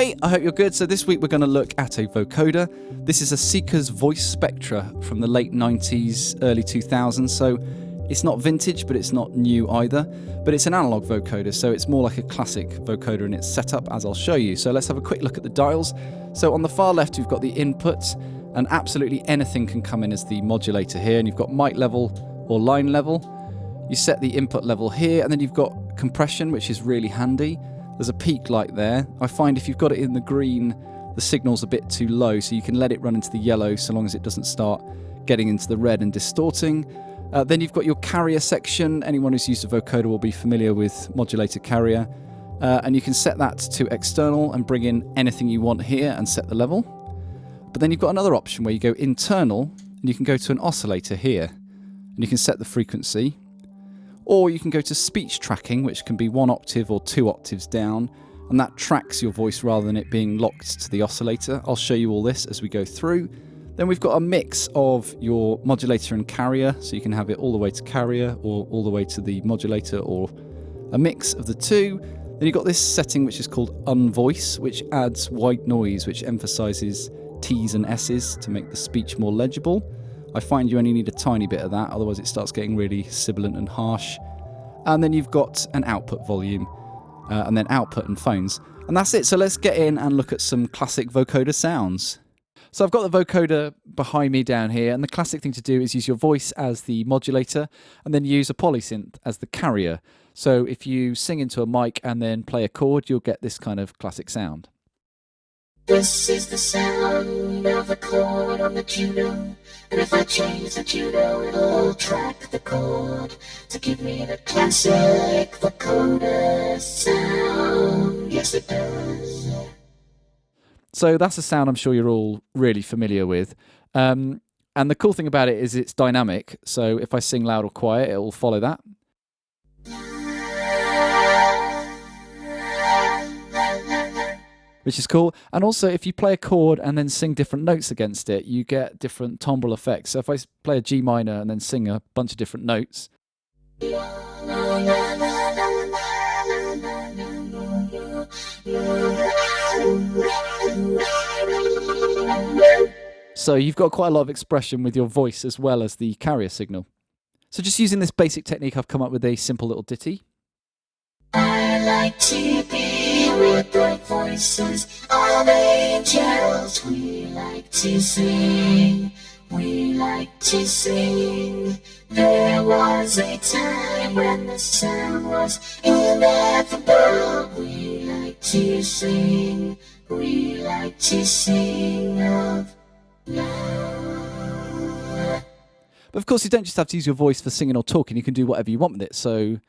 Hey, I hope you're good. So this week we're going to look at a vocoder. This is a Seekers Voice Spectra from the late 90s, early 2000s. So it's not vintage, but it's not new either. But it's an analog vocoder, so it's more like a classic vocoder in its setup, as I'll show you. So let's have a quick look at the dials. So on the far left, we've got the input, and absolutely anything can come in as the modulator here. And you've got mic level or line level. You set the input level here, and then you've got compression, which is really handy. There's a peak light there. I find if you've got it in the green, the signal's a bit too low, so you can let it run into the yellow so long as it doesn't start getting into the red and distorting. Then you've got your carrier section. Anyone who's used a vocoder will be familiar with modulator carrier. And you can set that to external and bring in anything you want here and set the level. But then you've got another option where you go internal and you can go to an oscillator here. And you can set the frequency. Or you can go to speech tracking, which can be 1 octave or 2 octaves down, and that tracks your voice rather than it being locked to the oscillator. I'll show you all this as we go through. Then we've got a mix of your modulator and carrier, so you can have it all the way to carrier or all the way to the modulator, or a mix of the two. Then you've got this setting which is called Unvoiced, which adds white noise, which emphasizes T's and S's to make the speech more legible. I find you only need a tiny bit of that, otherwise it starts getting really sibilant and harsh. And then you've got an output volume, and then output and phones. And that's it, so let's get in and look at some classic vocoder sounds. So I've got the vocoder behind me down here, and the classic thing to do is use your voice as the modulator, and then use a polysynth as the carrier. So if you sing into a mic and then play a chord, you'll get this kind of classic sound. This is the sound of a chord on the judo, and if I change the judo, it'll track the chord to give me the classic vocoder sound. Yes, it does. So that's a sound I'm sure you're all really familiar with. And the cool thing about it is it's dynamic, so if I sing loud or quiet, it will follow that. Which is cool. And also, if you play a chord and then sing different notes against it, you get different timbral effects. So if I play a G minor and then sing a bunch of different notes, so you've got quite a lot of expression with your voice as well as the carrier signal. So just using this basic technique, I've come up with a simple little ditty. I like to be with the voices of angels. We like to sing, we like to sing. There was a time when the sound was ineffable. We like to sing, we like to sing of love. But of course, you don't just have to use your voice for singing or talking. You can do whatever you want with it. So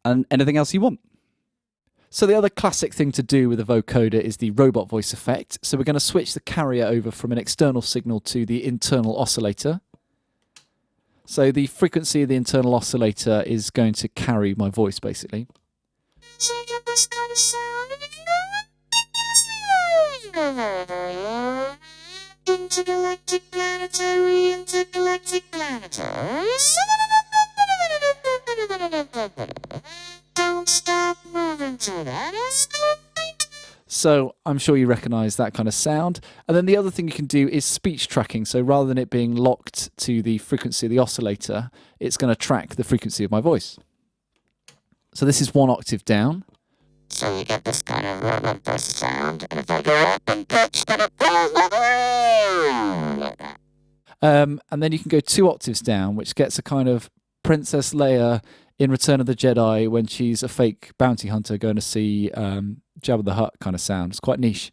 and anything else you want. So the other classic thing to do with a vocoder is the robot voice effect. So we're going to switch the carrier over from an external signal to the internal oscillator. So the frequency of the internal oscillator is going to carry my voice, basically. Intergalactic planetary, intergalactic planetary. Don't stop moving to that. So I'm sure you recognise that kind of sound. And then the other thing you can do is speech tracking. So rather than it being locked to the frequency of the oscillator, it's going to track the frequency of my voice. So this is 1 octave down. So you get this kind of robot voice sound, and if I go up in pitch, then it goes like that. And then you can go 2 octaves down, which gets a kind of Princess Leia in Return of the Jedi when she's a fake bounty hunter going to see Jabba the Hutt kind of sound. It's quite niche.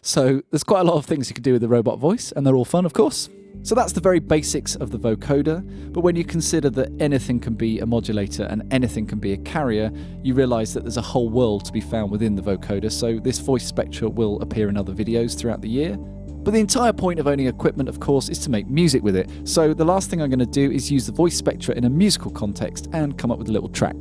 So there's quite a lot of things you can do with the robot voice, and they're all fun, of course. So that's the very basics of the vocoder, but when you consider that anything can be a modulator and anything can be a carrier, you realise that there's a whole world to be found within the vocoder. So this voice spectra will appear in other videos throughout the year. But the entire point of owning equipment, of course, is to make music with it. So the last thing I'm going to do is use the Voice Spectra in a musical context and come up with a little track.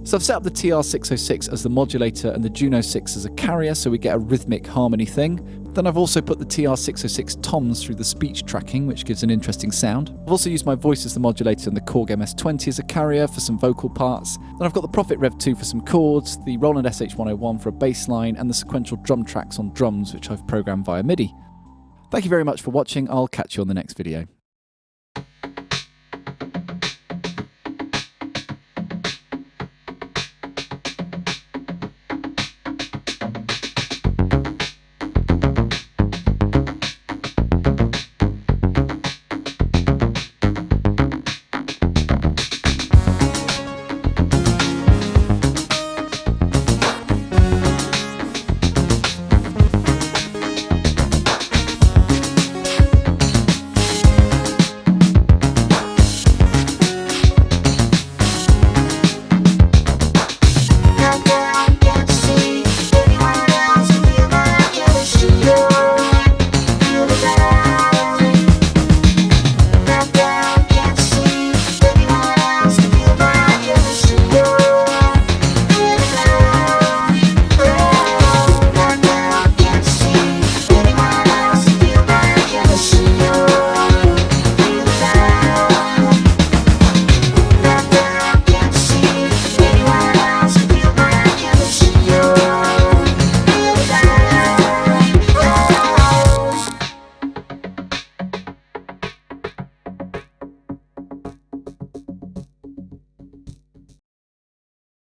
So I've set up the TR-606 as the modulator and the Juno 6 as a carrier, so we get a rhythmic harmony thing. Then I've also put the TR-606 toms through the speech tracking, which gives an interesting sound. I've also used my voice as the modulator and the Korg MS-20 as a carrier for some vocal parts. Then I've got the Prophet Rev 2 for some chords, the Roland SH-101 for a bass line, and the sequential drum tracks on drums, which I've programmed via MIDI. Thank you very much for watching. I'll catch you on the next video.